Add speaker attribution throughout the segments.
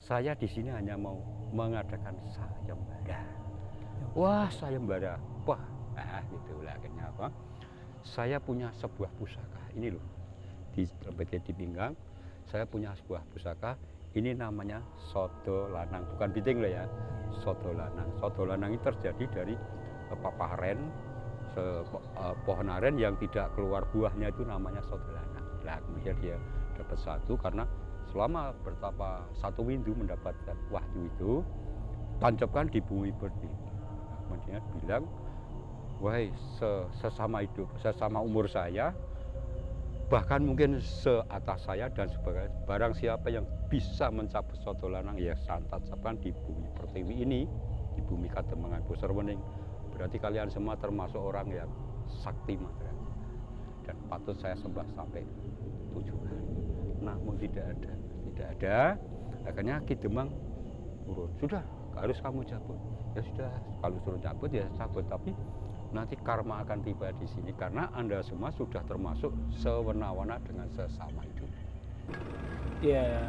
Speaker 1: Saya di sini hanya mau mengadakan sayembara. Wah, sayembara. Wah, gitulah akhirnya apa? Saya punya sebuah pusaka. Ini loh, di pinggang. Saya punya sebuah pusaka. Ini namanya soto lanang, bukan piting loh ya. Soto lanang. Soto lanang ini terjadi dari papa aren, pohon aren yang tidak keluar buahnya itu namanya soto lanang. Nah, kemudian dia dapat satu karena selama bertapa satu windu mendapatkan wahyu itu, tancapkan di bumi pertiwi. Kemudian bilang, wahai sesama hidup, sesama umur saya, bahkan mungkin seatas saya dan sebagainya, barang siapa yang bisa mencabut soto lanang ya santat sapan di bumi pertiwi ini, di bumi Kademangan Puserwening. Berarti kalian semua termasuk orang yang sakti mantra dan patut saya sembah sampai 7 kali. Namun tidak ada. Akhirnya Ki Demang turun, sudah harus kamu cabut. Ya sudah, kalau suruh cabut ya cabut, tapi nanti karma akan tiba di sini karena Anda semua sudah termasuk sewana-wana dengan sesama hidup.
Speaker 2: Ya,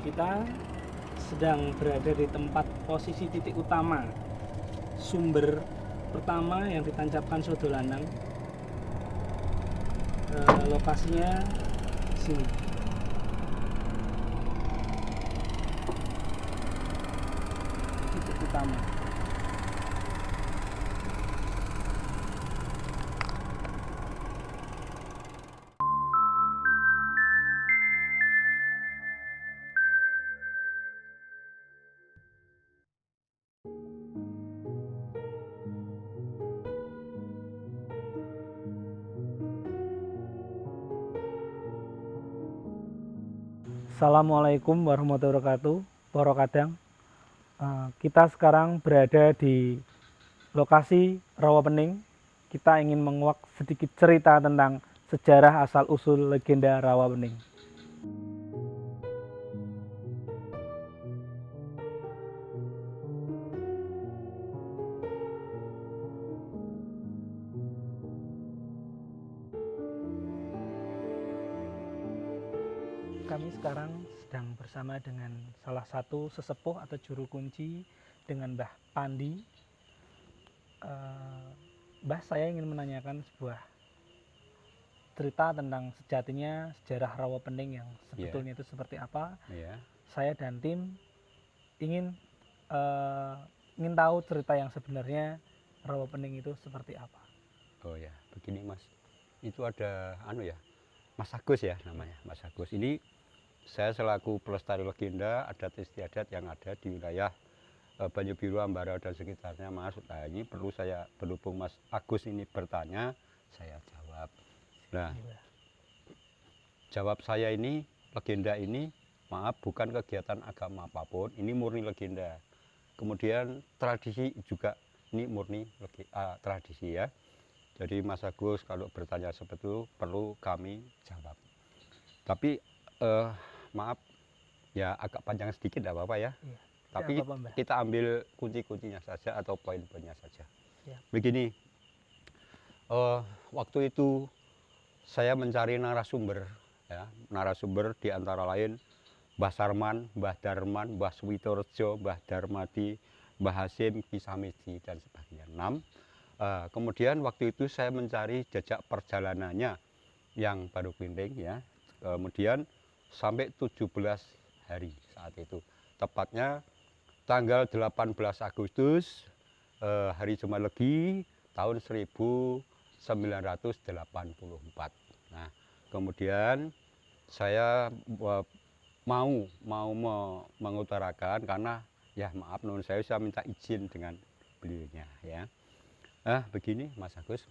Speaker 2: kita sedang berada di tempat posisi titik utama sumber pertama yang ditancapkan soto lanang. Lokasinya sini. Titik utama. Assalamualaikum warahmatullahi wabarakatuh. Poro Kadang. Kita sekarang berada di lokasi Rawapening. Kita ingin menguak sedikit cerita tentang sejarah asal-usul legenda Rawapening. Kami sekarang sedang bersama dengan salah satu sesepuh atau juru kunci dengan Mbah Pandi. Mbah, saya ingin menanyakan sebuah cerita tentang sejatinya sejarah Rawapening yang sebetulnya itu seperti apa. Saya dan tim ingin tahu cerita yang sebenarnya Rawapening itu seperti apa.
Speaker 1: Oh ya, begini Mas. Itu ada Mas Agus ya namanya, Mas Agus. Ini saya selaku pelestari legenda adat istiadat yang ada di wilayah Banyu Biru, Ambarawa dan sekitarnya, Mas. Nah, ini perlu saya berhubung Mas Agus ini bertanya, saya jawab. Nah, jawab saya ini, legenda ini, maaf, bukan kegiatan agama apapun, ini murni legenda. Kemudian tradisi juga, ini murni tradisi ya. Jadi Mas Agus kalau bertanya seperti itu perlu kami jawab. Tapi maaf ya agak panjang sedikit, tidak apa-apa ya.
Speaker 2: Iya,
Speaker 1: tapi
Speaker 2: apa-apa,
Speaker 1: kita ambil kunci-kuncinya saja atau poin-poinnya saja.
Speaker 2: Ya.
Speaker 1: Begini, waktu itu saya mencari narasumber, ya, narasumber di antara lain Mbah Sarman, Mbah Darman, Mbah Suwitorjo, Mbah Darmadi, Mbah Hasim, Ki Samidi dan sebagainya. 6. Kemudian waktu itu saya mencari jejak perjalanannya yang baru pinting ya. Kemudian sampai 17 hari saat itu. Tepatnya tanggal 18 Agustus hari Jumat Legi tahun 1984. Nah, kemudian saya mau mengutarakan karena ya maaf nun saya minta izin dengan beliaunya ya. Begini Mas Agus,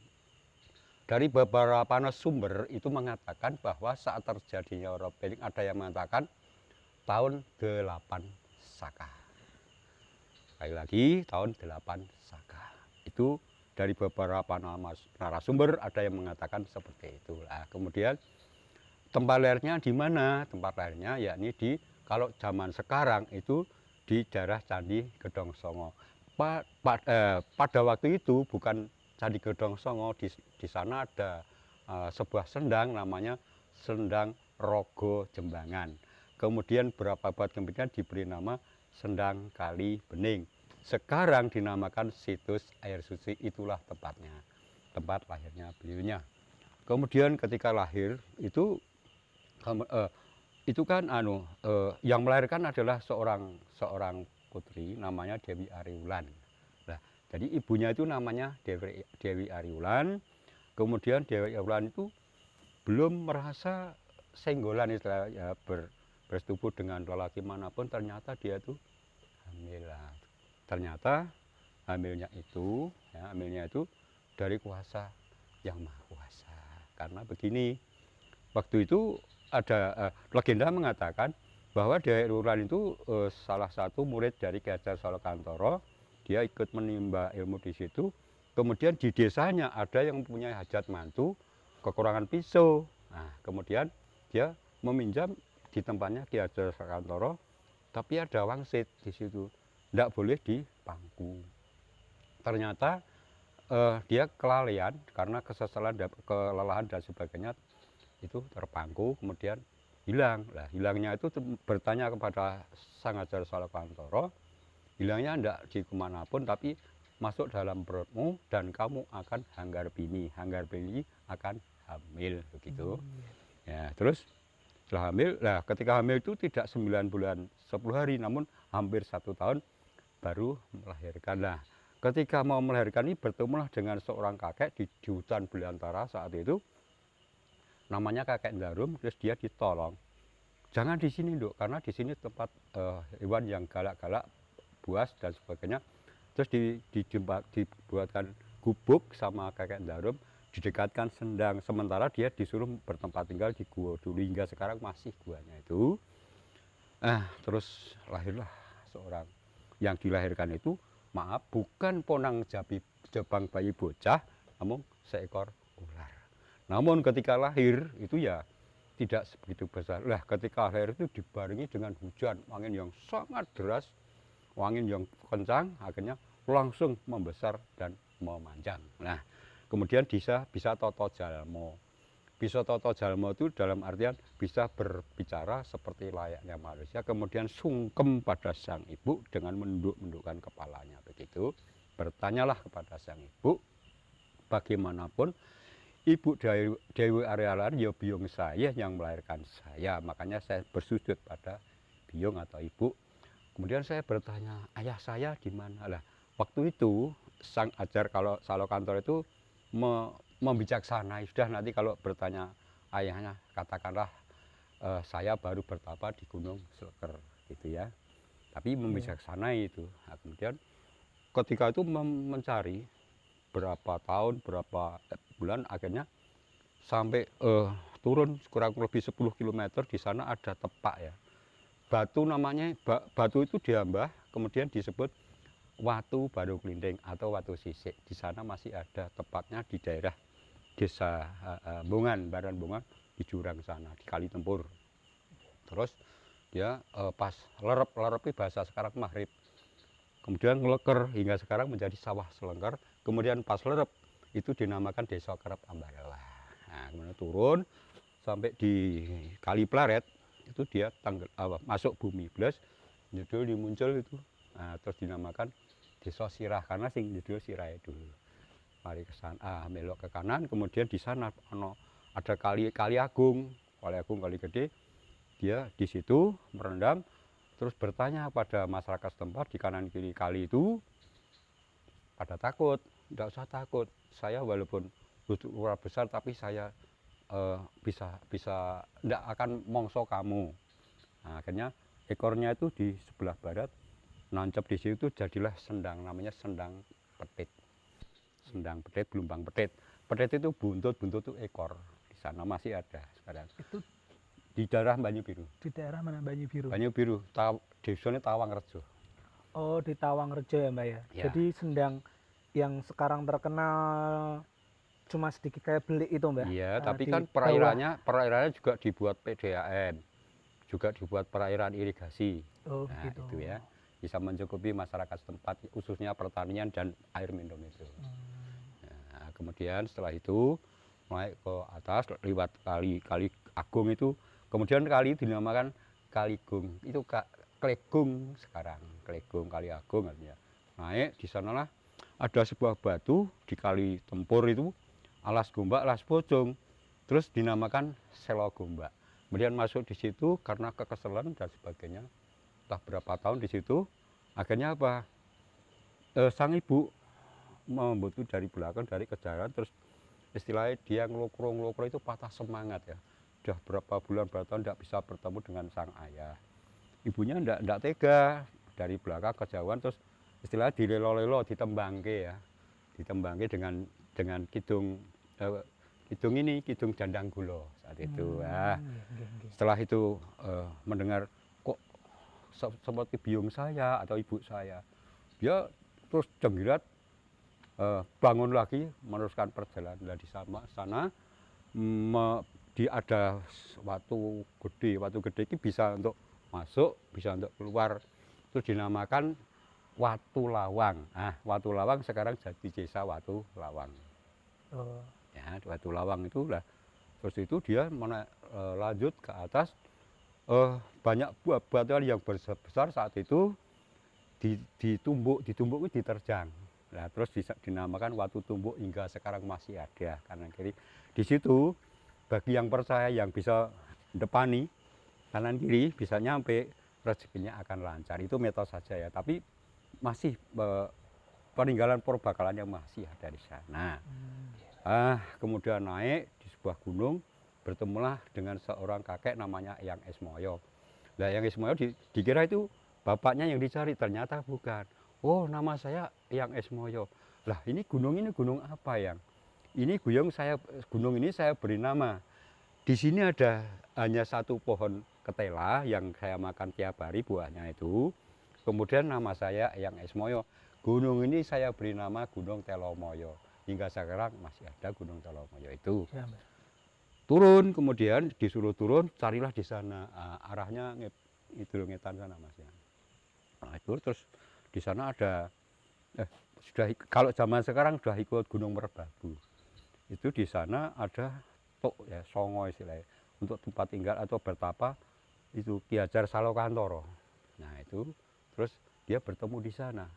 Speaker 1: dari beberapa sumber itu mengatakan bahwa saat terjadinya Rawapening ada yang mengatakan tahun 8 Saka. Sekali lagi tahun 8 Saka. Itu dari beberapa narasumber ada yang mengatakan seperti itu. Nah, kemudian tempat lahirnya di mana? Tempat lahirnya yakni kalau zaman sekarang itu di daerah Candi Gedong Songo. Pada waktu itu bukan Candi Gedong Songo, di sana ada sebuah sendang namanya Sendang Rogo Jembangan. kemudian berapa abad kemudian diberi nama Sendang Kali Bening. Sekarang dinamakan situs air suci, itulah tempatnya, tempat lahirnya beliaunya. Kemudian ketika lahir itu kan yang melahirkan adalah seorang putri namanya Dewi Ariwulan. Nah, jadi ibunya itu namanya Dewi Ariwulan. Kemudian Dewi Ariwulan itu belum merasa senggolan istilahnya, bersetubuh dengan lelaki manapun, ternyata dia itu hamil. Ternyata hamilnya itu dari kuasa yang maha kuasa. Karena begini, waktu itu ada legenda mengatakan bahwa Dewi Ariwulan itu salah satu murid dari Ki Hajar Salokantoro. Dia ikut menimba ilmu di situ. Kemudian di desanya ada yang mempunyai hajat mantu, kekurangan pisau. Nah, kemudian dia meminjam di tempatnya Ki Hajar Salokantoro, tapi ada wangsit di situ, tidak boleh dipangku. Ternyata dia kelalaian karena kesesalan, kelelahan dan sebagainya, itu terpangku, kemudian hilang. Nah, hilangnya itu bertanya kepada Sang Hajar Salokantoro, hilangnya tidak di kemanapun, tapi masuk dalam perutmu dan kamu akan hanggar bini akan hamil, begitu. Ya, terus setelah hamil, nah ketika hamil itu tidak 9 bulan 10 hari, namun hampir 1 tahun baru melahirkan. Nah, ketika mau melahirkan ini bertemulah dengan seorang kakek di hutan belantara saat itu, namanya kakek Darum. Terus dia ditolong, jangan di sini Nduk, karena di sini tempat hewan yang galak-galak, buas dan sebagainya. Terus dibuatkan gubuk sama kakek Darum, didekatkan sendang, sementara dia disuruh bertempat tinggal di gua dulu, hingga sekarang masih guanya itu. Terus lahirlah seorang, yang dilahirkan itu, maaf, bukan ponang jabang bayi bocah, namun seekor ular. Namun ketika lahir itu ya tidak sebegitu besar. Lah, ketika lahir itu dibarengi dengan hujan, angin yang sangat deras, angin yang kencang, akhirnya langsung membesar dan memanjang. Nah, kemudian bisa toto jalmo. Bisa toto jalmo itu dalam artian bisa berbicara seperti layaknya manusia, kemudian sungkem pada sang ibu dengan menunduk-mendukkan kepalanya, begitu. Bertanyalah kepada sang ibu, bagaimanapun Ibu Dewi Ariwulan ya biung saya yang melahirkan saya, makanya saya bersujud pada biung atau ibu. Kemudian saya bertanya, ayah saya di mana? Lah, waktu itu Sang Hajar Salokantoro itu membijaksanai, sudah nanti kalau bertanya ayahnya katakanlah saya baru bertapa di Gunung Sleker, gitu ya. Tapi membijaksanai itu. Nah, kemudian ketika itu mencari berapa tahun, berapa bulan, akhirnya sampai turun kurang lebih 10 km. Di sana ada tepak ya, batu namanya, batu itu diambah, kemudian disebut Watu Baru Klinding atau Watu Sisik. Di sana masih ada, tepatnya di daerah desa Bongan, Baran Bongan, di jurang sana, di Kali Tempur. Terus dia pas lerep bahasa sekarang maghrib, kemudian ngeleker hingga sekarang menjadi Sawah Selengker. Kemudian pas lerep itu dinamakan Desa Kerep Ambarela. Nah, kemudian turun sampai di Kali Plaret, itu dia masuk bumi blas, judul dimuncul itu. Nah, terus dinamakan Desa Sirah karena sing judul Sirah dulu. Mari ke sana, melok ke kanan, kemudian di sana ada kali agung, kali gede. Dia di situ merendam, terus bertanya pada masyarakat setempat di kanan kiri kali itu, pada takut. Tidak usah takut, saya walaupun ular besar tapi saya bisa tidak akan mongso kamu. Nah, akhirnya ekornya itu di sebelah barat nancap di situ, jadilah sendang, namanya Sendang Petit. Sendang Petit, Belumbang Petit. Petit itu buntut itu ekor. Di sana masih ada sekarang. Itu di daerah Banyu Biru.
Speaker 2: Di daerah mana Banyu Biru?
Speaker 1: Banyu Biru, desanya Tawangrejo.
Speaker 2: Oh, di Tawangrejo ya, Mbak ya.
Speaker 1: Ya.
Speaker 2: Jadi sendang yang sekarang terkenal cuma sedikit kayak belik itu, Mbak.
Speaker 1: Iya, tapi kan perairannya juga dibuat PDAM, juga dibuat perairan irigasi.
Speaker 2: Oh,
Speaker 1: nah,
Speaker 2: gitu.
Speaker 1: Itu ya, bisa mencukupi masyarakat setempat, khususnya pertanian dan air minum itu. Nah, kemudian setelah itu naik ke atas lewat kali agung itu, kemudian kali dinamakan Kaligung, itu Klegung sekarang, Klegung Kali Agung artinya. Naik di sanalah ada sebuah batu di Kali Tempur itu, alas Gombak, alas Pocong, terus dinamakan Selo Gombak. Kemudian masuk di situ karena kekeselan dan sebagainya, entah berapa tahun di situ, akhirnya apa? Sang ibu membutuh dari belakang, dari kejaran, terus istilahnya dia ngelokro itu patah semangat ya. Sudah berapa bulan, berapa tahun tidak bisa bertemu dengan sang ayah. Ibunya tidak tega, dari belakang kejauhan, terus istilahnya dilelo-lelo, ditembangke ya. Ditembangke dengan kidung kidung jandang gulo saat itu. Setelah itu mendengar kok seperti biung saya atau ibu saya, dia terus cenggirat, bangun lagi meneruskan perjalanan. Di sana ada watu gede ini bisa untuk masuk, bisa untuk keluar, terus dinamakan Watu Lawang. Nah, Watu Lawang sekarang jadi desa Watu Lawang. Ya, Watu Lawang itu lah. Terus itu dia lanjut ke atas, banyak buah batuan yang besar saat itu ditumbuk itu diterjang. Nah, terus dinamakan Watu Tumbuk hingga sekarang masih ada. Karena kiri di situ bagi yang percaya, yang bisa depani kanan kiri bisa nyampe, rezekinya akan lancar. Itu mitos saja ya, tapi masih peninggalan purbakalan yang masih ada di sana. Kemudian naik di sebuah gunung, bertemulah dengan seorang kakek namanya Eyang Esmoyo. Nah, Eyang Esmoyo dikira itu bapaknya yang dicari, ternyata bukan. Oh, nama saya Eyang Esmoyo. Lah, ini gunung apa, Yang? Ini gunung ini saya beri nama. Di sini ada hanya satu pohon ketela yang saya makan tiap hari buahnya itu. Kemudian nama saya Eyang Esmoyo. Gunung ini saya beri nama Gunung Telomoyo. Hingga sekarang masih ada Gunung Telomoyo itu. Turun, kemudian disuruh turun, carilah di sana. Arahnya itu ngetan sana, Mas ya. Nah, itu terus di sana ada kalau zaman sekarang sudah ikut Gunung Merbabu. Itu di sana ada ya, songo istilahnya, untuk tempat tinggal atau bertapa itu Ki Hajar Salokantoro. Nah, itu terus dia bertemu di sana.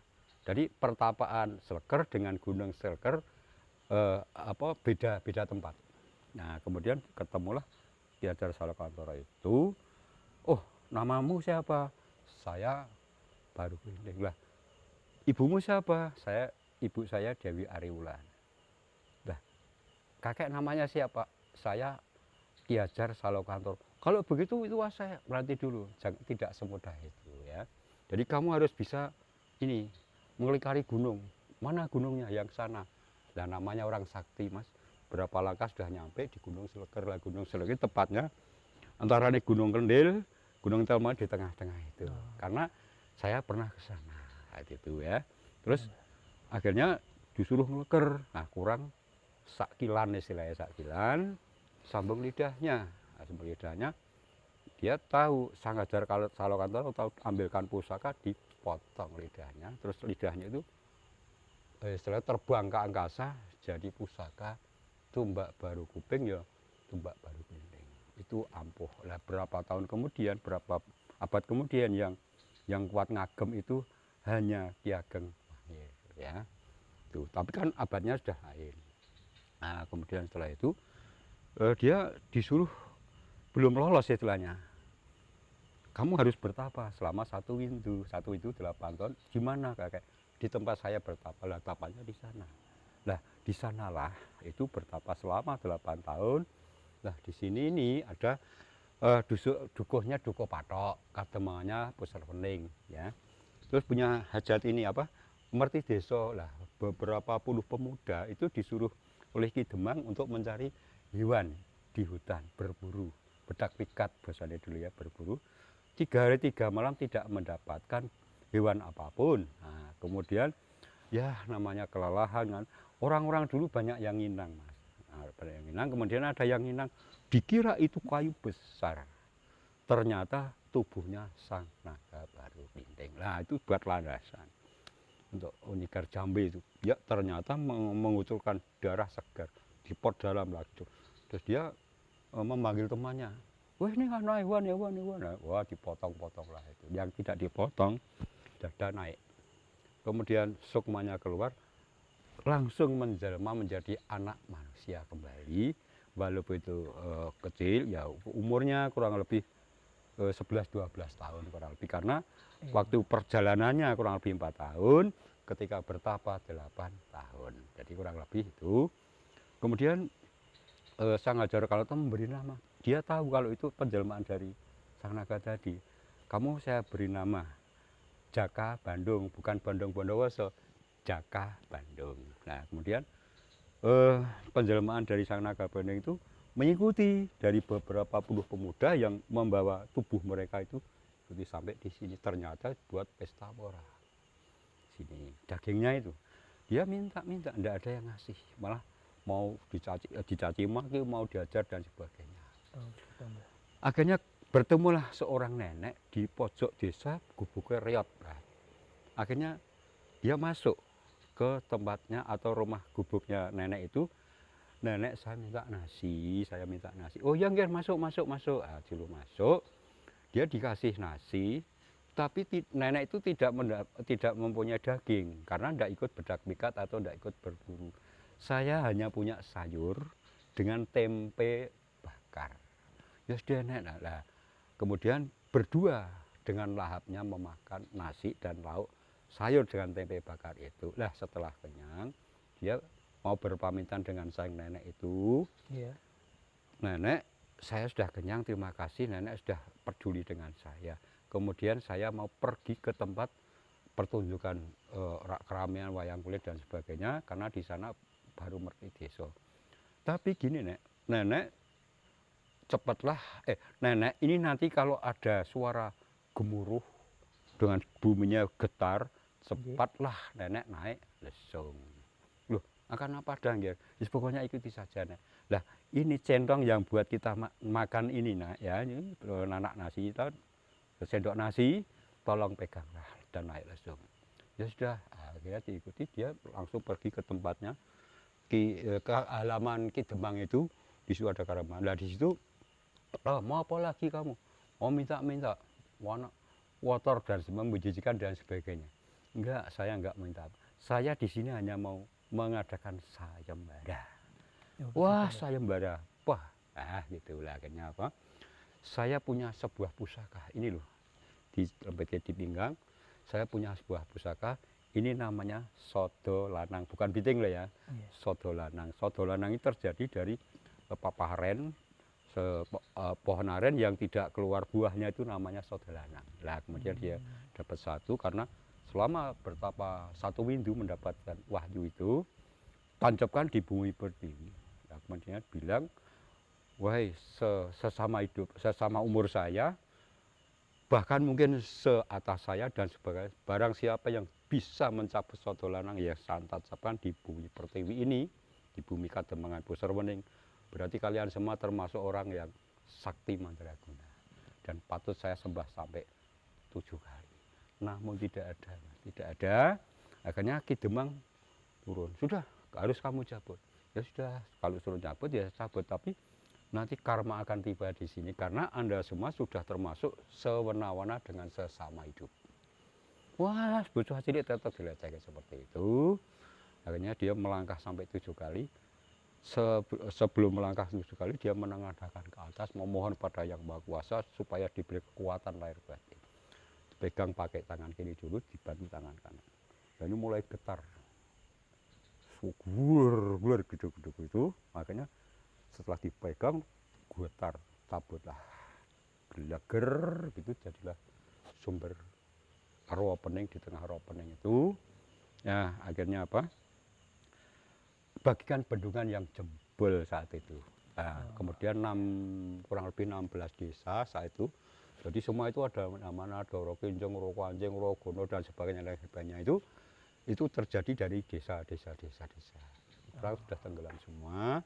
Speaker 1: Jadi pertapaan Sleker dengan Gunung Sleker beda tempat. Nah, kemudian ketemulah Ki Hajar Salokantoro itu. Oh, namamu siapa? Saya Baru Glinding. Lah, ibumu siapa? Ibu saya Dewi Ariwulan. Lah, kakek namanya siapa? Saya Ki Hajar Salokantoro. Kalau begitu itu saya berhenti dulu, tidak semudah itu ya. Jadi kamu harus bisa mengelingkari gunung. Mana gunungnya? Yang sana. Nah, namanya orang sakti, Mas. Berapa langkah sudah nyampe di Gunung Sleker. Lah, Gunung Sleker tepatnya antara Gunung Kendil, Gunung Telma di tengah-tengah itu. Karena saya pernah ke sana itu ya. Terus akhirnya disuruh ngeleker. Nah, kurang sakilan istilahnya, sakilan, sambung lidahnya. Nah, sambung lidahnya dia tahu Sang Hajar Salokantoro tahu, ambilkan pusaka, dipotong lidahnya, terus lidahnya itu istilahnya terbang ke angkasa jadi pusaka Tumbak Baru Kuping ya Tumbak Baru Glinding. Itu ampuh. Lah, berapa tahun kemudian, berapa abad kemudian yang kuat ngagem itu hanya Ki Ageng Mahir ya. Tuh, tapi kan abadnya sudah lain. Nah, kemudian setelah itu dia disuruh, belum lolos istilahnya. Kamu harus bertapa selama satu windu 8 tahun. Gimana kakek? Di tempat saya bertapa, lah tapanya di sana. Lah, di sanalah itu bertapa selama 8 tahun. Lah, di sini ini ada dukuhnya Dukuh Patok, kademangannya Pusar Wening ya. Terus punya hajat merti desa. Lah, beberapa puluh pemuda itu disuruh oleh Ki Demang untuk mencari hewan di hutan, berburu, bedak pikat bahasanya dulu ya, berburu. 3 hari 3 malam tidak mendapatkan hewan apapun. Nah, kemudian ya namanya kelelahan kan. Orang-orang dulu banyak yang nginang, Mas. Nah, banyak yang nginang, kemudian ada yang nginang dikira itu kayu besar. Ternyata tubuhnya Sang Naga Baru Glinding. Nah, itu buat landasan untuk Unikar Jambe itu. Ya, ternyata mengucurkan darah segar di pot dalam lacur. Terus dia memanggil temannya. wah ini kan hewan. Nah, wah dipotong-potong lah itu. Yang tidak dipotong, dada naik. Kemudian sukmanya keluar, langsung menjelma menjadi anak manusia kembali. Walaupun itu kecil, ya umurnya kurang lebih 11-12 tahun kurang lebih. Karena waktu perjalanannya kurang lebih 4 tahun, ketika bertapa 8 tahun. Jadi kurang lebih itu. Kemudian Sang Ajar Kalata memberi nama. Dia tahu kalau itu penjelmaan dari sang naga tadi. Kamu saya beri nama Jaka Bandung, bukan Bandung Bondowoso, Jaka Bandung. Nah kemudian penjelmaan dari sang naga Bandung itu mengikuti dari beberapa puluh pemuda yang membawa tubuh mereka itu sampai di sini. Ternyata buat pesta pora. Sini dagingnya itu dia minta, tidak ada yang ngasih, malah mau dicaci maki, mau diajar dan sebagainya. Akhirnya bertemulah seorang nenek di pojok desa gubuknya reot. Nah, akhirnya dia masuk ke tempatnya atau rumah gubuknya nenek itu. Nenek, saya minta nasi. Oh ya enggak, masuk. Ah, dulu masuk, dia dikasih nasi, tapi nenek itu tidak mempunyai daging karena tidak ikut berdak mikat atau tidak ikut berburu. Saya hanya punya sayur dengan tempe bakar. Ya sudah nenek. Nah, kemudian berdua dengan lahapnya memakan nasi dan lauk sayur dengan tempe bakar itu. Lah setelah kenyang, dia mau berpamitan dengan sang nenek itu.
Speaker 2: Iya.
Speaker 1: Nenek, saya sudah kenyang, terima kasih nenek sudah peduli dengan saya. Kemudian saya mau pergi ke tempat pertunjukan keramaian wayang kulit dan sebagainya, karena di sana baru merti desa. Tapi gini nenek cepatlah, nenek ini nanti kalau ada suara gemuruh dengan buminya getar, cepatlah nenek naik lesung. Loh, akan apa dang ya? Pokoknya ikuti saja nek. Lah ini centong yang buat kita makan ini nak ya, ini nanak nasi itu, sendok nasi, tolong peganglah dan naik lesung. Ya sudah, akhirnya diikuti, dia langsung pergi ke tempatnya, ke halaman Ki Demang itu, di situ ada Karaman. Lah di situ, mau apa lagi kamu? Mau minta, water dan menjijikan dan sebagainya. Enggak, saya enggak minta. Saya di sini hanya mau mengadakan sayembara. Wah, sayembara. Wah, gitulah akhirnya apa? Saya punya sebuah pusaka. Ini loh, di pinggang. Saya punya sebuah pusaka. Ini namanya sodo lanang, bukan piting lah ya. Sodo lanang. Sodo lanang itu terjadi dari papa aren, pohon aren yang tidak keluar buahnya itu namanya sodo lanang. Lah kemudian dia dapat satu karena selama bertapa 1 windu mendapatkan wahyu itu, tancapkan di bumi pertiwi. Nah, kemudian bilang, wahai sesama hidup, sesama umur saya, bahkan mungkin seatas saya dan sebagainya, barang siapa yang bisa mencabut sodo lanang ya santap-sapan di bumi pertiwi ini, di bumi Kademangan Puserwening, berarti kalian semua termasuk orang yang sakti mandraguna dan patut saya sembah sampai 7 kali. Namun tidak ada. Akhirnya Ki Demang turun, sudah harus kamu cabut. Ya sudah, kalau suruh cabut ya cabut, tapi nanti karma akan tiba di sini karena Anda semua sudah termasuk sewana-wana dengan sesama hidup. Wah, bocah cilik tetap dilecehkan seperti itu. Akhirnya dia melangkah sampai 7 kali. Sebelum melangkah 7 kali, dia menengadahkan ke atas, memohon pada Yang Maha Kuasa supaya diberi kekuatan lahir batin. Pegang pakai tangan kiri dulu, dibantu tangan kanan. Dan ini mulai getar. Gur geduk-geduk itu, makanya setelah dipegang, getar, tabutlah. Gelager gitu, jadilah sumber rawa pening di tengah rawa pening itu. Ya, akhirnya apa? Bagikan bendungan yang jebol saat itu. Nah, kemudian kurang lebih 16 desa saat itu. Jadi semua itu ada mana ada Roro Kinjeng, Roro Kanjeng, Roro Gono dan sebagainya itu terjadi dari desa. Sekarang sudah tenggelam semua.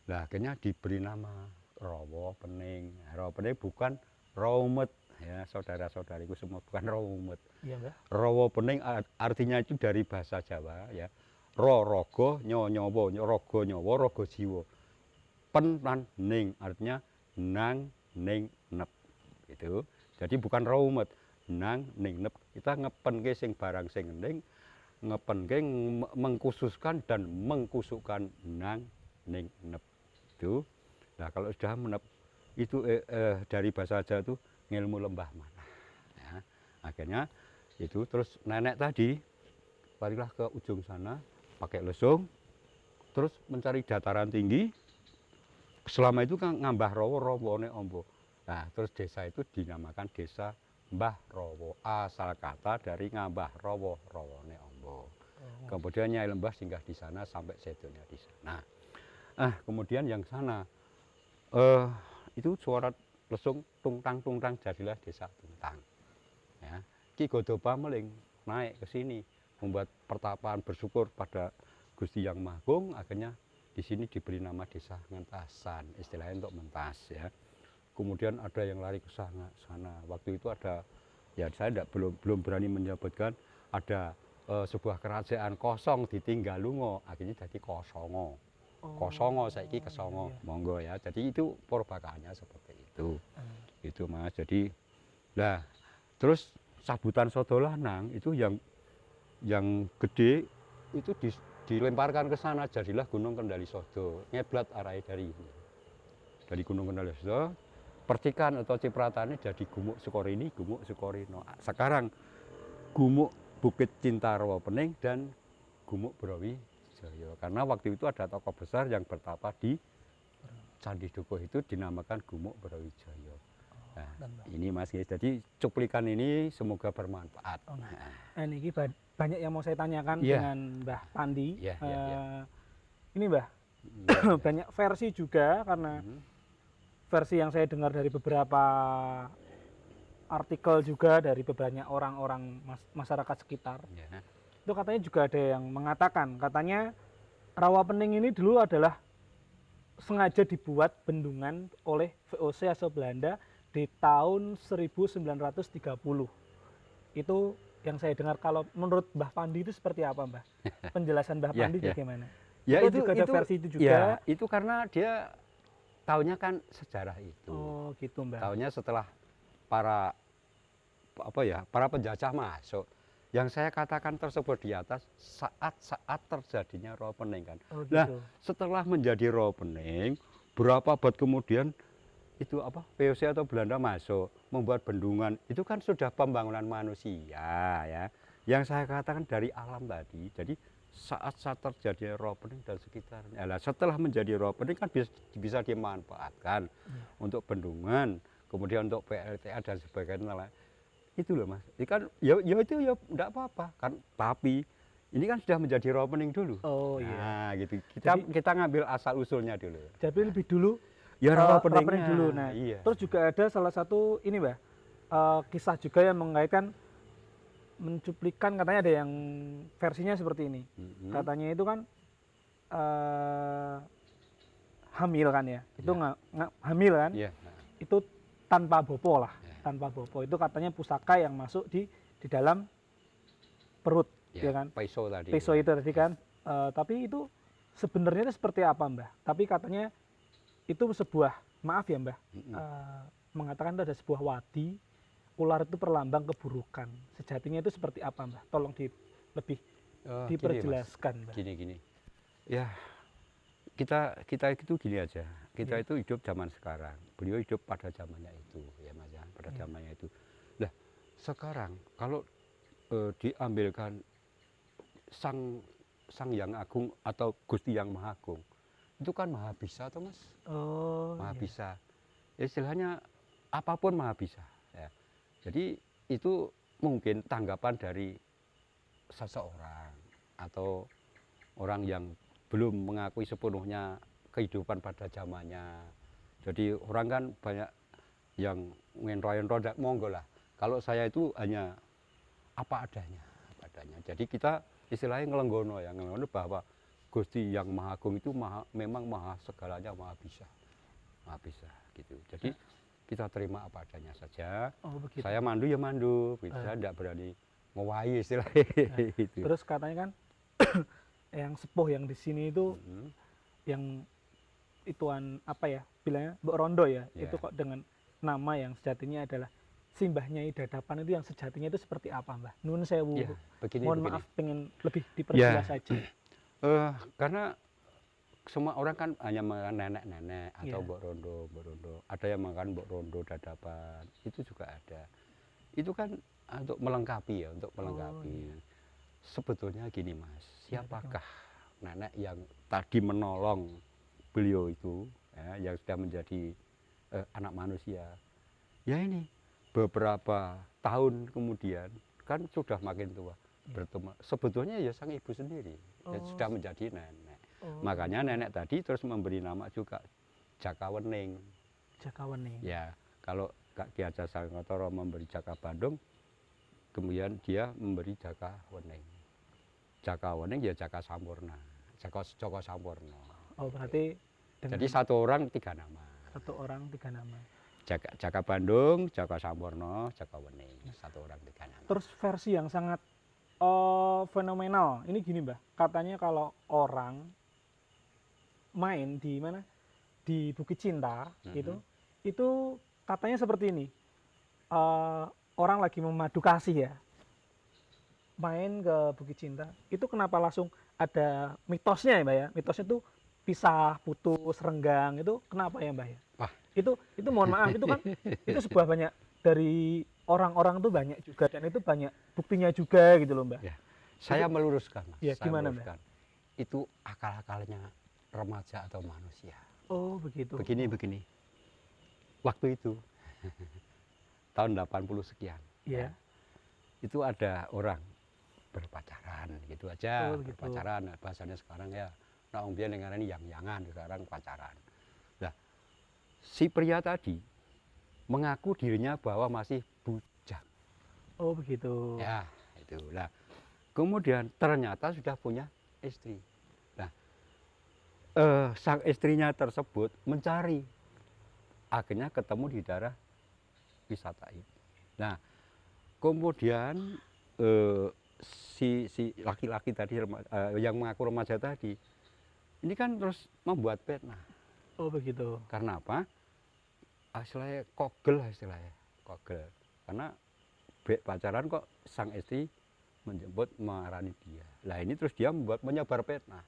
Speaker 1: Nah, akhirnya diberi nama Rawa Pening. Rawa Pening bukan Raumet ya, saudara-saudariku semua, bukan Raumet.
Speaker 2: Iya, Mbak.
Speaker 1: Rawa Pening artinya itu dari bahasa Jawa ya. Raga nyowo, raga nyawa, raga jiwa. Pen lan ning artinya nang ning nep gitu. Jadi bukan raumet nang ning nep, kita ngepenke sing barang sing ning, ngepenke mengkhususkan dan mengkusukkan nang ning nep itu. Nah kalau sudah menep itu dari bahasa Jawa itu ngilmu lembah mana ya. Akhirnya itu terus nenek tadi larilah ke ujung sana pakai lesung, terus mencari dataran tinggi. Selama itu kan ngambah rowo rowone ombo. Nah terus desa itu dinamakan desa Mbah Rowo, asal kata dari ngambah rowo rowone ombo. Kemudian Nyai Lembah singgah di sana sampai sedonya di sana. Kemudian yang sana itu suara lesung tungtang jadilah desa Tuntang. Ya. Ki Godopa Meling naik ke sini membuat pertapaan bersyukur pada Gusti Yang Maha Agung, akhirnya di sini diberi nama desa Ngentasan, istilahnya untuk mentas ya. Kemudian ada yang lari ke sana. Waktu itu ada, ya saya belum berani menyebutkan, ada sebuah kerajaan kosong ditinggal lungo, akhirnya jadi Kosongo. Kosongo saiki Kesongo, iya. Monggo ya. Jadi itu perbakaannya seperti itu. Itu Mas. Jadi lah terus sabutan Sodolanang itu yang gede itu dilemparkan ke sana, jadilah Gunung Kendali Sodo. Ngeblat arahnya dari Gunung Kendali Sodo. Percikan atau cipratannya jadi Gumuk Sukorini, Gumuk Sukorino. Sekarang Gumuk Bukit Cinta Rawa Pening dan Gumuk Brawijaya. Karena waktu itu ada tokoh besar yang bertapa di Candi Dukuh itu dinamakan Gumuk Brawijaya. Nah, ini Mas, jadi cuplikan ini semoga bermanfaat.
Speaker 2: Ini banyak yang mau saya tanyakan dengan Mbah Pandi. Ini Mbah, banyak versi juga karena versi yang saya dengar dari beberapa artikel juga dari beberapa orang-orang masyarakat sekitar. Itu katanya juga ada yang mengatakan, katanya Rawa Pening ini dulu adalah sengaja dibuat bendungan oleh VOC asal Belanda di tahun 1930. Itu yang saya dengar. Kalau menurut Mbah Pandi itu seperti apa, Mbah? Penjelasan Mbah Pandi bagaimana?
Speaker 1: Ya,
Speaker 2: itu juga ada versi itu juga.
Speaker 1: Ya, itu karena dia tahunya kan sejarah itu.
Speaker 2: Oh, gitu, Mbah.
Speaker 1: Tahunya setelah para penjajah masuk. Yang saya katakan tersebut di atas saat terjadinya Rawa Pening kan.
Speaker 2: Oh, gitu.
Speaker 1: Nah, setelah menjadi Rawa Pening, berapa abad kemudian itu VOC atau Belanda masuk membuat bendungan, itu kan sudah pembangunan manusia ya. Yang saya katakan dari alam tadi. Jadi saat terjadi Rawa Pening dan sekitarnya. Nah, setelah menjadi Rawa Pening kan bisa dimanfaatkan untuk bendungan, kemudian untuk PLTA dan sebagainya. Itu loh Mas. Ini kan ya itu ya enggak apa-apa kan, tapi ini kan sudah menjadi Rawa Pening dulu.
Speaker 2: Oh iya.
Speaker 1: Nah, gitu. Kita ngambil asal usulnya dulu.
Speaker 2: Jadi lebih dulu
Speaker 1: ya Rawa Pening
Speaker 2: dulu. Nah, iya. Terus juga ada salah satu ini Mbah, kisah juga yang mengaitkan mencuplikan, katanya ada yang versinya seperti ini. Katanya itu kan hamil kan ya. Itu hamil kan. Itu tanpa bopo lah. Tanpa bopo itu katanya pusaka yang masuk di dalam perut ya kan. Peso itu tadi kan. Tapi itu sebenarnya itu seperti apa Mbah? Tapi katanya itu sebuah, maaf ya Mbah, mengatakan itu ada sebuah wadi, ular itu perlambang keburukan. Sejatinya itu seperti apa Mbah? Tolong lebih diperjelaskan Mbah.
Speaker 1: Gini. Ya, kita itu gini aja. Kita itu hidup zaman sekarang. Beliau hidup pada zamannya itu, ya Mas ya, pada zamannya itu. Nah, sekarang kalau diambilkan Sang Yang Agung atau Gusti Yang Maha Agung, itu kan maha bisa toh Mas. Maha bisa. Istilahnya apapun maha bisa ya. Jadi itu mungkin tanggapan dari seseorang atau orang yang belum mengakui sepenuhnya kehidupan pada zamannya. Jadi orang kan banyak yang ngenro-ngenro, monggo lah. Kalau saya itu hanya apa adanya. Jadi kita istilahnya ngelenggono bahwa Gusti Yang Maha Agung itu memang maha segalanya, maha bisa gitu. Jadi kita terima apa adanya saja. Saya mandu ya mandu, saya tidak berani ngowahi istilahnya. Gitu.
Speaker 2: Terus katanya kan yang sepuh yang di sini itu yang ituan apa ya bilangnya Mbok Rondo ya, itu kok dengan nama yang sejatinya adalah Simbah Nyai Dadapan itu yang sejatinya itu seperti apa, Mbah? Nun sewu.
Speaker 1: Ya,
Speaker 2: Mohon maaf, pengen lebih diperjelas saja.
Speaker 1: Karena semua orang kan hanya makan nenek-nenek atau
Speaker 2: Iya.
Speaker 1: mbok rondo. Ada yang makan mbok rondo dadapan, itu juga ada. Itu kan untuk melengkapi ya, untuk melengkapi.
Speaker 2: iya.
Speaker 1: Sebetulnya gini Mas,
Speaker 2: Iya,
Speaker 1: siapakah nenek yang tadi menolong beliau itu, ya, yang sudah menjadi anak manusia? Ya ini, beberapa tahun kemudian kan sudah makin tua. Bertemu, sebetulnya ya sang ibu sendiri yang sudah menjadi nenek. Makanya nenek tadi terus memberi nama juga Jaka Wening.
Speaker 2: Jaka Wening.
Speaker 1: Ya, kalau Kak Ki Hajar Sangotoro memberi Jaka Bandung, kemudian dia memberi Jaka Wening. Jaka Wening ya Jaka Sampurna, Joko Sampurno.
Speaker 2: Oh, berarti
Speaker 1: jadi satu orang 3 nama.
Speaker 2: Satu orang 3 nama.
Speaker 1: Jaka Bandung, Jaka Sampurno, Jaka Wening, satu orang 3 nama.
Speaker 2: Terus versi yang sangat fenomenal ini gini, Mbah. Katanya kalau orang main di mana, di Bukit Cinta itu katanya seperti ini. Orang lagi memadu kasih ya, main ke Bukit Cinta, itu kenapa langsung ada mitosnya ya, Mbak ya? Mitosnya itu pisah, putus, renggang, itu kenapa ya, Mbak ya?
Speaker 1: Wah.
Speaker 2: Itu mohon maaf, itu kan itu sebuah banyak dari orang-orang tuh banyak juga, dan itu banyak buktinya juga gitu loh, Mbak.
Speaker 1: Ya. Saya meluruskan, Mas.
Speaker 2: Ya,
Speaker 1: Saya
Speaker 2: gimana,
Speaker 1: meluruskan. Itu akal-akalnya remaja atau manusia.
Speaker 2: Oh, begitu.
Speaker 1: Begini. Waktu itu tahun 80 sekian.
Speaker 2: Iya.
Speaker 1: Itu ada orang berpacaran gitu aja.
Speaker 2: Oh, begitu.
Speaker 1: Berpacaran, bahasanya sekarang ya, nah biar dengaran yang-yangan, sekarang pacaran. Nah, si pria tadi mengaku dirinya bahwa masih bujang.
Speaker 2: Oh, begitu.
Speaker 1: Ya, itu. Nah, kemudian ternyata sudah punya istri. Nah, sang istrinya tersebut mencari, akhirnya ketemu di daerah wisata ini. Nah, kemudian si laki-laki tadi yang mengaku remaja tadi, ini kan terus membuat fitnah.
Speaker 2: Oh, begitu.
Speaker 1: Karena apa? Istilahnya kogel. Karena pacaran kok sang istri menjemput marani dia. Nah ini terus dia menyebar fitnah.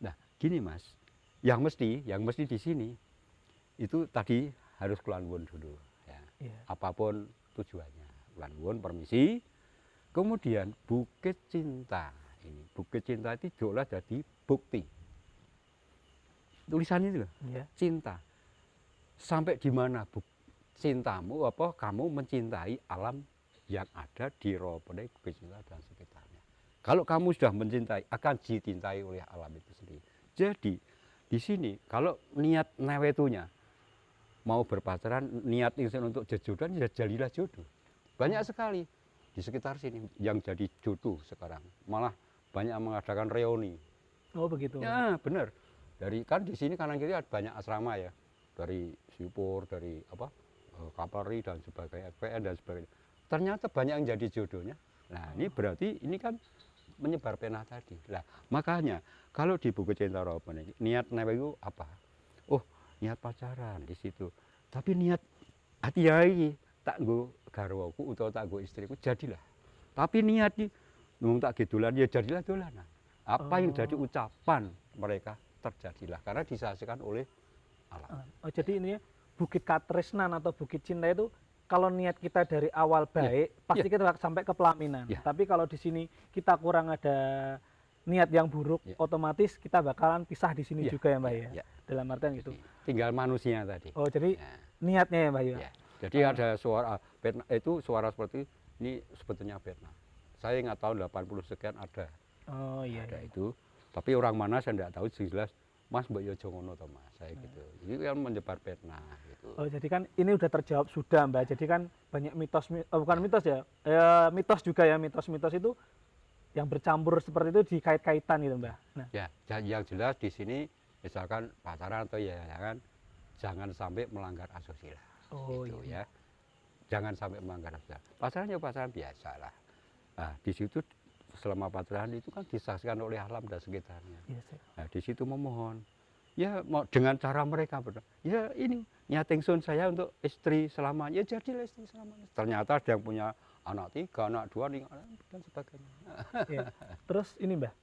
Speaker 1: Nah gini Mas, yang mesti di sini itu tadi harus kelanwun dulu. Ya.
Speaker 2: Iya.
Speaker 1: Apapun tujuannya, kelanwun permisi. Kemudian Bukit Cinta ini, Bukit Cinta itu diolah jadi bukti. Tulisan itu loh,
Speaker 2: Iya.
Speaker 1: cinta. Sampai di mana cintamu, apa kamu mencintai alam yang ada di Rawapene, Bukit Cinta dan sekitarnya. Kalau kamu sudah mencintai, akan dicintai oleh alam itu sendiri. Jadi di sini kalau niat newetunya mau berpacaran, niat ingin untuk jejodohan, ya jadilah jodoh. Banyak sekali di sekitar sini yang jadi jodoh sekarang. Malah banyak mengadakan reuni.
Speaker 2: Oh, begitu.
Speaker 1: Ya benar. Dari kan di sini kanan kiri ada banyak asrama ya. Dari Sipur, dari Kapolri dan sebagainya, FPN dan sebagainya. Ternyata banyak yang jadi jodohnya. Nah, ini berarti ini kan menyebar fitnah tadi. Nah, makanya kalau di Bukit Cinta Rawapene niat newe itu apa? Oh, niat pacaran di situ. Tapi niat hati-hati tak nggo garwaku utawa tak nggo istriku jadilah. Tapi niat iki nung tak gedolan ya jadilah dolanan. Apa yang jadi ucapan mereka terjadilah karena disaksikan oleh alam.
Speaker 2: Oh, jadi ini ya, Bukit Katresnan atau Bukit Cinta itu kalau niat kita dari awal baik, pasti kita sampai ke pelaminan. Tapi kalau di sini kita kurang ada niat yang buruk, otomatis kita bakalan pisah di sini juga ya, Mbak ya. Dalam artian gitu.
Speaker 1: Tinggal manusia tadi.
Speaker 2: Oh, jadi niatnya ya, Mbak ya.
Speaker 1: Jadi ada suara fitnah, itu suara seperti ini sebetulnya fitnah. Saya ingat tahun 80 sekian ada.
Speaker 2: Oh iya.
Speaker 1: Ada itu. Tapi orang mana saya tidak tahu jelas. Mas Mbak Yojo ngono toh Mas, saya gitu. Ini kan menyebar fitnah gitu.
Speaker 2: Oh, jadi kan ini udah terjawab sudah, Mbak. Jadi kan banyak mitos, bukan mitos ya, mitos juga ya, mitos-mitos itu yang bercampur seperti itu dikait-kaitan gitu, Mbak. Nah.
Speaker 1: Ya, yang jelas di sini misalkan pacaran atau ya kan, jangan sampai melanggar asusila.
Speaker 2: Oh
Speaker 1: gitu,
Speaker 2: iya.
Speaker 1: Ya. Jangan sampai melanggar asusila. Pacaran ya pacaran biasa lah. Nah, di situ selama pacaran itu kan disaksikan oleh alam dan sekitarnya.
Speaker 2: Yes,
Speaker 1: Nah, di situ memohon, ya mau dengan cara mereka ya ini niat ingsun saya untuk istri selamanya, ya jadilah istri selamanya. Ternyata ada yang punya anak 3, anak 2 dan sebagainya.
Speaker 2: Ya. Terus ini Mbah,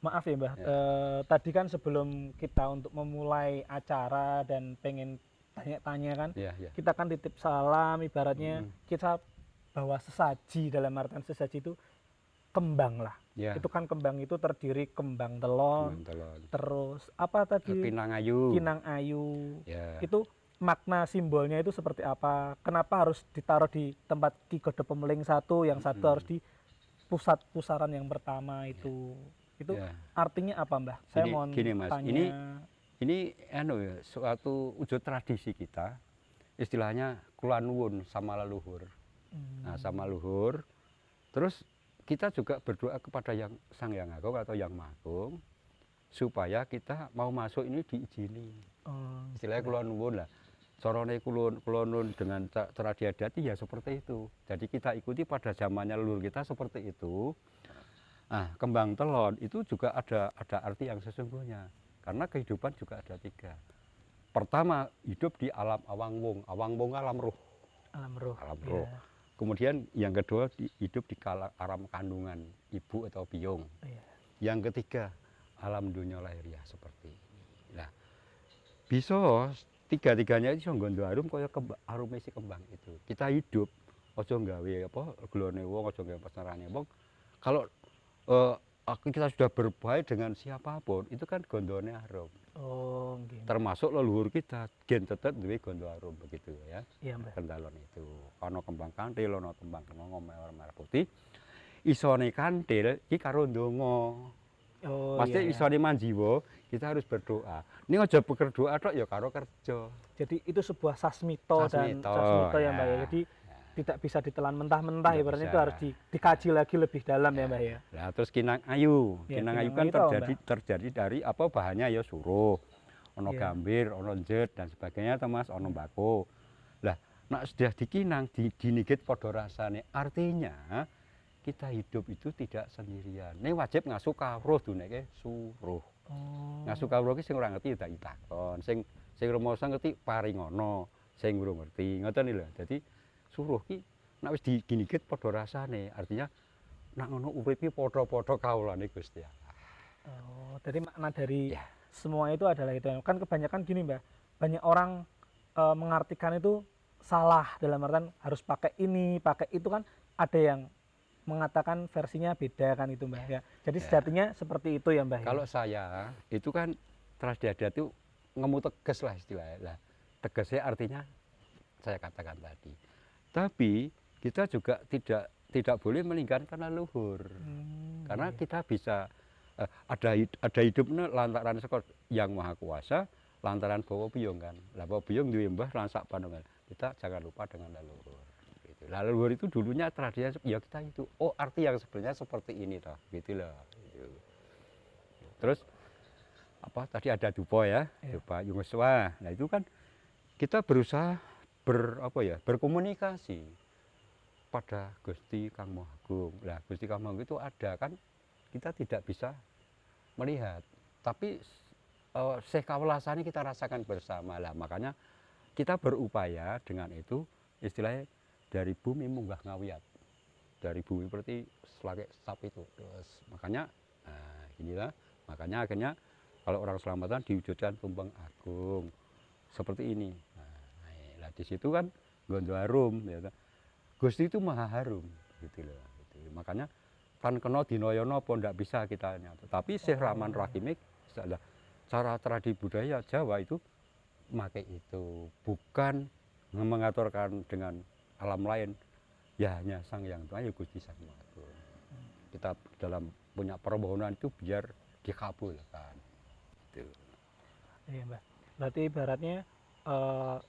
Speaker 2: maaf ya Mbah,
Speaker 1: Ya.
Speaker 2: tadi kan sebelum kita untuk memulai acara dan pengen tanya-tanya kan,
Speaker 1: Ya, ya.
Speaker 2: kita kan titip salam, ibaratnya kita bawa sesaji, dalam artian sesaji itu kembang lah.
Speaker 1: Ya.
Speaker 2: Itu kan kembang itu terdiri kembang telon, terus apa tadi?
Speaker 1: Pinang ayu.
Speaker 2: Pinang ayu.
Speaker 1: Ya.
Speaker 2: Itu makna simbolnya itu seperti apa? Kenapa harus ditaruh di tempat Ki Gede Pemeling satu, yang satu harus di pusat pusaran yang pertama itu? Itu artinya apa Mbah? Saya mau tanya.
Speaker 1: Ini ya, suatu wujud tradisi kita, istilahnya kula nuwun sama leluhur. Nah, sama leluhur. Terus kita juga berdoa kepada yang Sang Hyang Agung atau Yang Maha Agung supaya kita mau masuk ini diizini. Istilahnya kula nuwun lah. Carane kula nuwun dengan cara diadati ya seperti itu. Jadi kita ikuti pada zamannya leluhur kita seperti itu. Nah, kembang telon itu juga ada arti yang sesungguhnya. Karena kehidupan juga ada 3. Pertama, hidup di alam awang wung. Awang wung alam roh.
Speaker 2: Alam roh.
Speaker 1: Yeah. Kemudian yang kedua hidup di alam kandungan ibu atau biung. Yeah. Yang ketiga alam dunia lahiriah seperti ini. Nah, bisa 3-tiganya itu nggondo arum kaya arume si kembang itu. Kita hidup aja nggawe apa glone wong, aja nggawe pasarane wong. Kalau kita sudah berbaik dengan siapapun, itu kan gondone arum.
Speaker 2: Oh, okay.
Speaker 1: Termasuk leluhur kita, gen tetep duwe gondo arum begitu ya.
Speaker 2: Iya, Mbak.
Speaker 1: Kendalon itu. Ana kembang kanthil, ana kembang kenanga merah putih. Isone kanthil iki karo ndonga. Oh, pasti isone manjiwa, kita harus berdoa. Ini aja berdoa tok ya karo kerja.
Speaker 2: Jadi itu sebuah sasmito ya Mbak ya. Jadi tidak bisa ditelan mentah-mentah, ibaratnya itu harus dikaji lagi lebih dalam ya Mbak ya.
Speaker 1: Nah, terus kinang ayu. Kinang ayu kan terjadi dari apa bahannya ya suruh, ono gambir, ono jet dan sebagainya Mas, ono bako. Lah, nek sudah dikinang dinigit padha rasane. Artinya kita hidup itu tidak sendirian. Ini wajib ngasuh kawruh duneke suruh. Ngasuh kawruh ki sing ora ngerti tak takon, sing rumoso ngerti paringono, sing urung ngerti. Ngoten lho. Dadi suruh ki nek wis dinigit padha rasane, artinya nek ngono uripe padha-padha kawulane Gusti Allah.
Speaker 2: Oh, jadi makna dari semua itu adalah itu. Kan kebanyakan gini, Mbak. Banyak orang mengartikan itu salah, dalam artian harus pakai ini, pakai itu, kan ada yang mengatakan versinya beda kan itu Mbak ya. Jadi sejatinya seperti itu ya Mbak.
Speaker 1: Kalau saya itu kan tradisi itu ngemu tegas lah istilahnya. Lah, tegasnya artinya saya katakan tadi. Tapi kita juga tidak boleh meninggalkan leluhur. Karena kita bisa ada hidupnya lantaran saka Yang Maha Kuasa, lantaran bawa biyung kan. Lah bawa biyung duwe mbah lan sak panungal. Kita jangan lupa dengan leluhur. Gitu. Lah leluhur itu dulunya tradisi ya kita itu. Oh, arti yang sebenarnya seperti ini toh, gitu loh. Gitu. Terus apa tadi ada dupa ya, dupa Yunguswa. Nah, itu kan kita berusaha berkomunikasi pada Gusti Kang Maha Agung. Lah Gusti Kang Maha Agung itu ada kan, kita tidak bisa melihat, tapi sekawulasane kita rasakan bersama lah. Makanya kita berupaya dengan itu, istilahnya dari bumi munggah ngawiyat, dari bumi seperti selagek sap itu. Makanya makanya akhirnya kalau orang selamatan diwujudkan tumpeng agung seperti ini. Nah, di situ kan gondo harum ya. Gusti itu maha harum gitu loh. Gitu. Makanya kan kena dinoyo napa ndak bisa kita nyata. Tapi Syekh Rahman Rahimik cara tradisi budaya Jawa itu pakai itu, bukan mengaturkan dengan alam lain. Ya hanya Sang Yang Tuhan ya Gusti Sang Maha Agung. Kita dalam punya permohonan itu biar dikabulkan. Gitu.
Speaker 2: Iya, Mbak. Berarti ibaratnya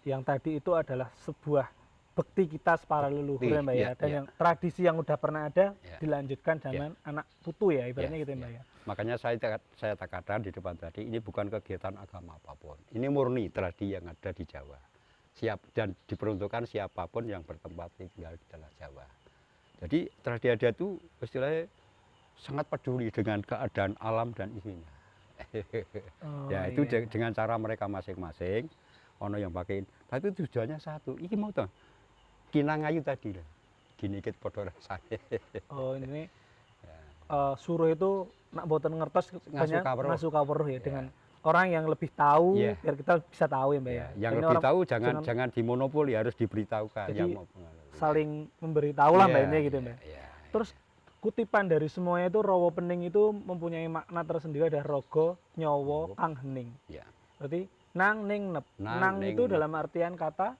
Speaker 2: yang tadi itu adalah sebuah bekti kita para leluhur ya Mbak ya, dan yang tradisi yang udah pernah ada dilanjutkan dengan anak putu ya ibaratnya gitu ya Mbak ya.
Speaker 1: Makanya saya katakan di depan tadi, ini bukan kegiatan agama apapun, ini murni tradisi yang ada di Jawa, dan diperuntukkan siapapun yang bertempat tinggal di dalam Jawa. Jadi tradisi itu istilahnya sangat peduli dengan keadaan alam dan isinya.
Speaker 2: Oh,
Speaker 1: Ya itu
Speaker 2: iya.
Speaker 1: dengan cara mereka masing-masing. Ono yang pakai, tapi tujuannya satu. Iki mau toh Kinangayu tadi lah. Gini kit podo rasane.
Speaker 2: Oh, ini
Speaker 1: Ya,
Speaker 2: suruh itu nak boten ngertos
Speaker 1: ngasuh
Speaker 2: banyak
Speaker 1: kawruh.
Speaker 2: ngasuh kawruh ya
Speaker 1: Ya.
Speaker 2: dengan orang yang lebih tahu
Speaker 1: Iya.
Speaker 2: biar kita bisa tahu ya Mbak ya.
Speaker 1: Ya, yang
Speaker 2: Ini
Speaker 1: lebih
Speaker 2: orang
Speaker 1: tahu jangan
Speaker 2: jangan
Speaker 1: jangan dimonopoli, harus diberitahukan yang
Speaker 2: jadi
Speaker 1: mau pengaruh.
Speaker 2: saling memberitahu lah Mbak
Speaker 1: Iya,
Speaker 2: ini gitu
Speaker 1: iya,
Speaker 2: Mbak.
Speaker 1: iya,
Speaker 2: Terus kutipan dari semuanya itu rawa pening itu mempunyai makna tersendiri, ada rogo, nyowo,
Speaker 1: Nyowo.
Speaker 2: kang hening.
Speaker 1: iya.
Speaker 2: Berarti nang ning nep.
Speaker 1: Nang,
Speaker 2: Nang
Speaker 1: ning,
Speaker 2: itu
Speaker 1: nep.
Speaker 2: dalam artian kata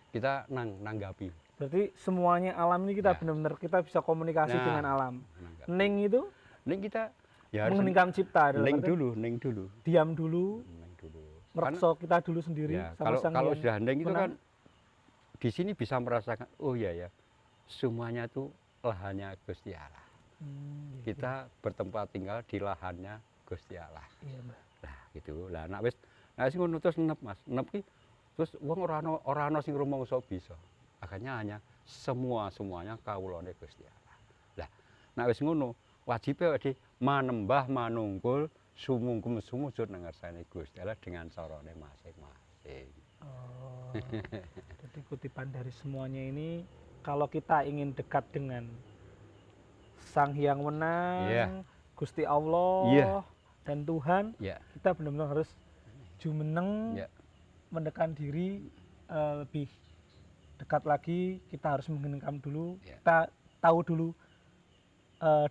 Speaker 1: Kita nanggapi.
Speaker 2: berarti semuanya alam ini kita
Speaker 1: Ya.
Speaker 2: benar-benar kita bisa komunikasi
Speaker 1: Nah,
Speaker 2: dengan alam.
Speaker 1: nanggapi.
Speaker 2: Ning itu
Speaker 1: Ning kita ya harus
Speaker 2: mengheningkan cipta dalam
Speaker 1: ning
Speaker 2: arti
Speaker 1: dulu, ning dulu.
Speaker 2: diam dulu,
Speaker 1: Ning dulu. Karena
Speaker 2: merekso kita dulu sendiri
Speaker 1: ya,
Speaker 2: sama sang
Speaker 1: kalau
Speaker 2: yang
Speaker 1: sudah ning itu kan
Speaker 2: menang.
Speaker 1: di sini bisa merasakan, oh iya ya, semuanya itu lahannya Gusti Allah.
Speaker 2: Iya,
Speaker 1: Kita bertempat tinggal di lahannya Gusti Allah.
Speaker 2: iya Mbak.
Speaker 1: Lah gitu. Lah nek wis ngono terus nep Mas. Nep ki terus wong ora ana sing rumangsa bisa. Akhirnya hanya semuanya kawulane Gusti Allah. Lah nek wis ngono wajibe awake manembah manungkul sumungkum sumujud nang ngarsane Gusti Allah dengan carane masing-masing.
Speaker 2: Oh, jadi kutipan dari semuanya ini kalau kita ingin dekat dengan Sang Hyang Wenang,
Speaker 1: Iya.
Speaker 2: Gusti Allah
Speaker 1: Iya.
Speaker 2: dan Tuhan,
Speaker 1: Ya,
Speaker 2: kita benar-benar harus jumeneng,
Speaker 1: ya.
Speaker 2: mendekat diri lebih dekat lagi. Kita harus mengheningkan dulu,
Speaker 1: Iya.
Speaker 2: kita tahu dulu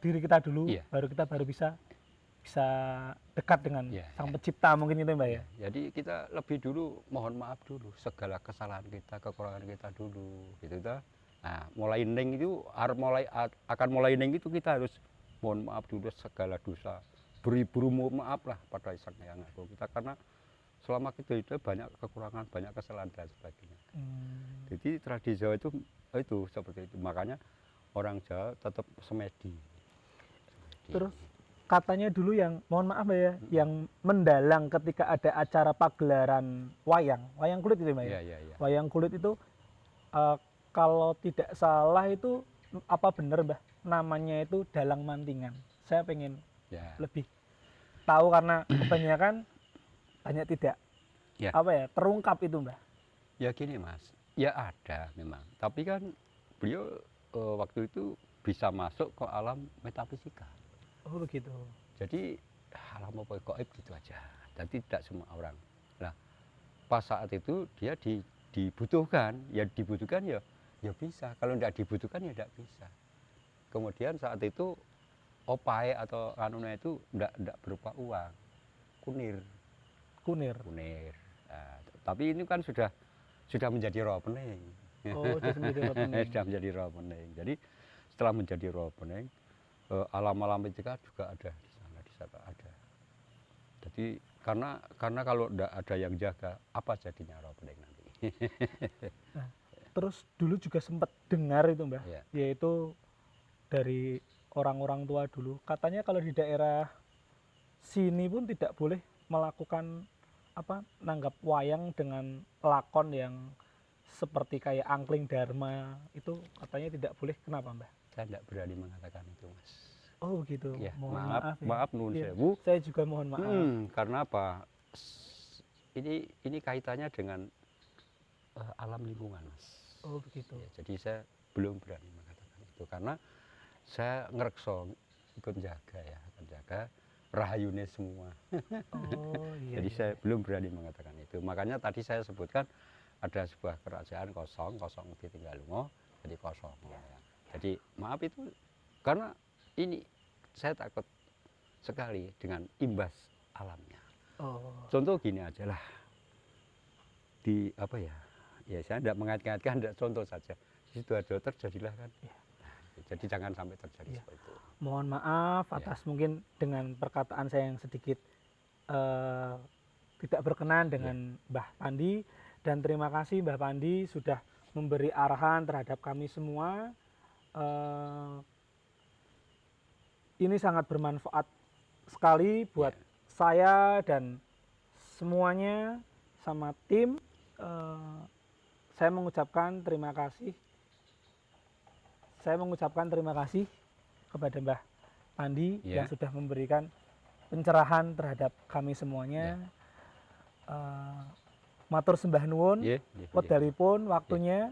Speaker 2: diri kita dulu,
Speaker 1: Iya.
Speaker 2: baru bisa dekat dengan
Speaker 1: Iya,
Speaker 2: Sang
Speaker 1: iya.
Speaker 2: Pencipta mungkin itu Mbak ya.
Speaker 1: Jadi kita lebih dulu mohon maaf dulu segala kesalahan kita, kekurangan kita dulu, gitu toh. Nah, mulai ning itu akan mulai ning itu kita harus mohon maaf dulu segala dosa. Beribu maaf lah pada Sang Hyang Agung kita karena selama kita hidup banyak kekurangan, banyak kesalahan dan sebagainya. Jadi tradisi Jawa itu seperti itu. Makanya orang Jawa tetap semedi.
Speaker 2: Terus katanya dulu yang mohon maaf Mbak ya, yang mendalang ketika ada acara pagelaran wayang kulit itu Mbak ya.
Speaker 1: Iya, iya, iya.
Speaker 2: Wayang kulit itu kalau tidak salah itu apa benar Mbah namanya itu dalang mantingan. Saya pengen
Speaker 1: Ya.
Speaker 2: lebih tahu karena kebanyakan banyak tidak
Speaker 1: Ya.
Speaker 2: terungkap itu Mbah.
Speaker 1: Ya gini Mas, ya ada memang. Tapi kan beliau waktu itu bisa masuk ke alam metafisika.
Speaker 2: Oh begitu.
Speaker 1: Jadi alam apa gaib gitu aja. Dan tidak semua orang. Nah, pas saat itu dia dibutuhkan ya bisa. Kalau tidak dibutuhkan ya tidak bisa. Kemudian saat itu opai atau anunya itu tidak berupa uang, kunir. Nah, tapi ini kan sudah menjadi roh pening.
Speaker 2: Oh, sudah menjadi roh pening.
Speaker 1: Sudah menjadi roh pening. Jadi setelah menjadi roh pening, alam-alam etika juga ada di sana ada. Jadi karena kalau tidak ada yang jaga, apa jadinya roh pening nanti?
Speaker 2: Nah, terus dulu juga sempat dengar itu Mbah,
Speaker 1: Ya.
Speaker 2: yaitu dari orang-orang tua dulu. Katanya kalau di daerah sini pun tidak boleh melakukan nanggap wayang dengan lakon yang seperti kayak angkling dharma itu katanya tidak boleh. Kenapa Mbah?
Speaker 1: Saya tidak berani mengatakan itu, Mas.
Speaker 2: Oh begitu.
Speaker 1: Ya,
Speaker 2: Mohon maaf. Ya.
Speaker 1: maaf nun
Speaker 2: Iya,
Speaker 1: sewu.
Speaker 2: saya juga mohon maaf.
Speaker 1: Karena apa? Ini kaitannya dengan alam lingkungan, Mas.
Speaker 2: Oh begitu.
Speaker 1: Ya, jadi saya belum berani mengatakan itu karena saya ngerekso ikut jaga rahayune semua.
Speaker 2: Oh iya.
Speaker 1: Jadi saya belum berani mengatakan itu. Makanya tadi saya sebutkan ada sebuah kerajaan kosong ditinggal lungo, jadi kosong. Jadi maaf itu karena ini saya takut sekali dengan imbas alamnya.
Speaker 2: Oh.
Speaker 1: Contoh gini aja lah. Di ya saya tidak mengait-ngaitkan, tidak contoh saja. Di Sidoarjo terjadilah kan.
Speaker 2: Iya.
Speaker 1: Jadi jangan sampai terjadi
Speaker 2: Iya.
Speaker 1: seperti itu.
Speaker 2: Mohon maaf atas mungkin dengan perkataan saya yang sedikit tidak berkenan dengan Mbah Pandi, dan terima kasih Mbah Pandi sudah memberi arahan terhadap kami semua. Ini sangat bermanfaat sekali buat saya dan semuanya sama tim. Saya mengucapkan terima kasih. Saya mengucapkan terima kasih kepada Mbah Pandi yang sudah memberikan pencerahan terhadap kami semuanya. Matur sembah nuwun wekdalipun waktunya.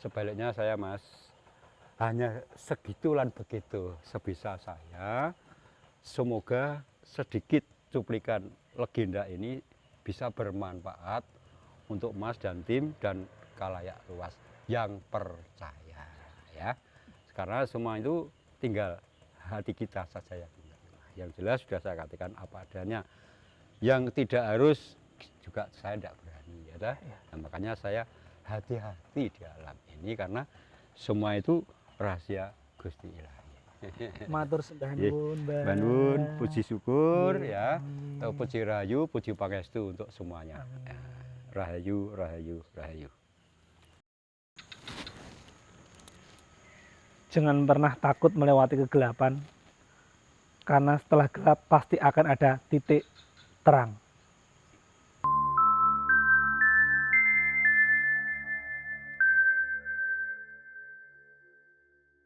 Speaker 1: Sebaliknya saya Mas hanya segitu lan begitu sebisa saya. Semoga sedikit cuplikan legenda ini bisa bermanfaat untuk Mas dan tim dan khalayak luas yang percaya ya. Karena semua itu tinggal hati kita saja yang jelas sudah saya katakan apa adanya. Yang tidak harus juga saya tidak berani ya. Nah, makanya saya hati-hati di alam ini karena semua itu rahasia Gusti Ilahi.
Speaker 2: Matur sembah nuwun, Mbah.
Speaker 1: Banun, puji syukur ya, atau puji rahayu, puji pangestu untuk semuanya. Ya, rahayu, rahayu, rahayu.
Speaker 2: Jangan pernah takut melewati kegelapan, karena setelah gelap pasti akan ada titik terang.